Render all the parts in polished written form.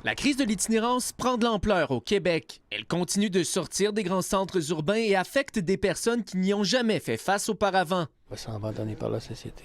La crise de l'itinérance prend de l'ampleur au Québec. Elle continue de sortir des grands centres urbains et affecte des personnes qui n'y ont jamais fait face auparavant. On va s'en abandonner par la société.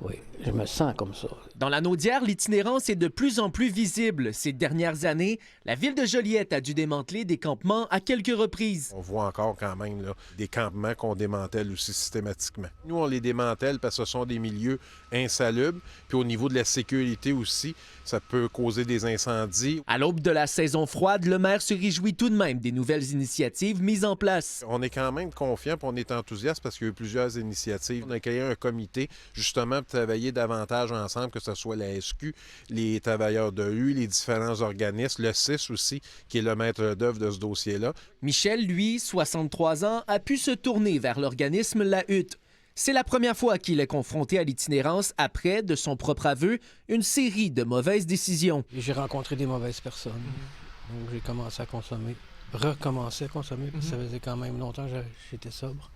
Oui, je me sens comme ça. Dans la Naudière, l'itinérance est de plus en plus visible. Ces dernières années, la ville de Joliette a dû démanteler des campements à quelques reprises. On voit encore quand même là, des campements qu'on démantèle aussi systématiquement. Nous, on les démantèle parce que ce sont des milieux insalubres. Puis au niveau de la sécurité aussi, ça peut causer des incendies. À l'aube de la saison froide, le maire se réjouit tout de même des nouvelles initiatives mises en place. On est quand même confiant et on est enthousiaste parce qu'il y a eu plusieurs initiatives. On a créé un comité justement pour travailler davantage ensemble, que ce soit la SQ, les travailleurs de rue, les différents organismes, le CIS aussi, qui est le maître d'œuvre de ce dossier-là. Michel, lui, 63 ans, a pu se tourner vers l'organisme La Hutte. C'est la première fois qu'il est confronté à l'itinérance après, de son propre aveu, une série de mauvaises décisions. J'ai rencontré des mauvaises personnes. Donc j'ai commencé à consommer, recommencé à consommer, parce que ça faisait quand même longtemps que j'étais sobre.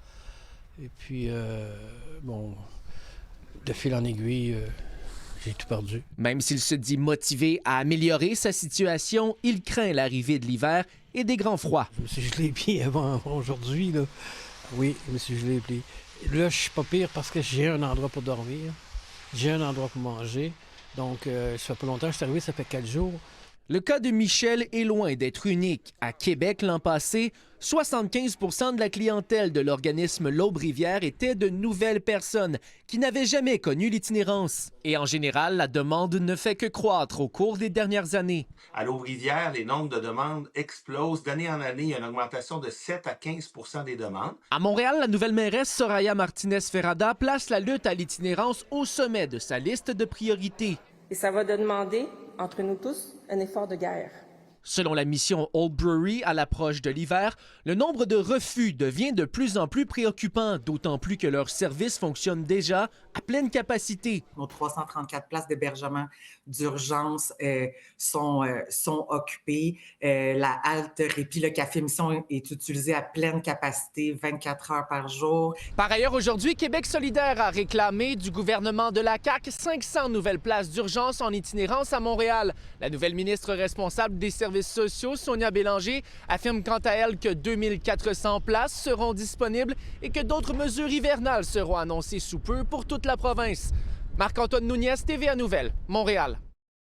Et puis, de fil en aiguille, j'ai tout perdu. Même s'il se dit motivé à améliorer sa situation, il craint l'arrivée de l'hiver et des grands froids. Je me suis gelé les pieds avant aujourd'hui, là. Oui, je me suis gelé les pieds. Là, je suis pas pire parce que j'ai un endroit pour dormir, j'ai un endroit pour manger. Donc, ça fait pas longtemps que je suis arrivé, ça fait 4 jours. Le cas de Michel est loin d'être unique. À Québec, l'an passé, 75 de la clientèle de l'organisme L'Aube-Rivière était de nouvelles personnes qui n'avaient jamais connu l'itinérance. Et en général, la demande ne fait que croître au cours des dernières années. À l'Aube-Rivière, les nombres de demandes explosent. D'année en année, il y a une augmentation de 7 à 15 des demandes. À Montréal, la nouvelle mairesse Soraya Martinez-Ferrada place la lutte à l'itinérance au sommet de sa liste de priorités. Et ça va demander, entre nous tous, un effort de guerre. Selon la mission Old Brewery, à l'approche de l'hiver, le nombre de refus devient de plus en plus préoccupant, d'autant plus que leurs services fonctionnent déjà à pleine capacité. Nos 334 places d'hébergement d'urgence sont occupées. La halte répit, le café mission est utilisé à pleine capacité, 24 heures par jour. Par ailleurs, aujourd'hui, Québec solidaire a réclamé du gouvernement de la CAQ 500 nouvelles places d'urgence en itinérance à Montréal. La nouvelle ministre responsable des services sociaux, Sonia Bélanger, affirme quant à elle que 2400 places seront disponibles et que d'autres mesures hivernales seront annoncées sous peu pour toute la province. Marc-Antoine Nouniez, TVA Nouvelles, Montréal.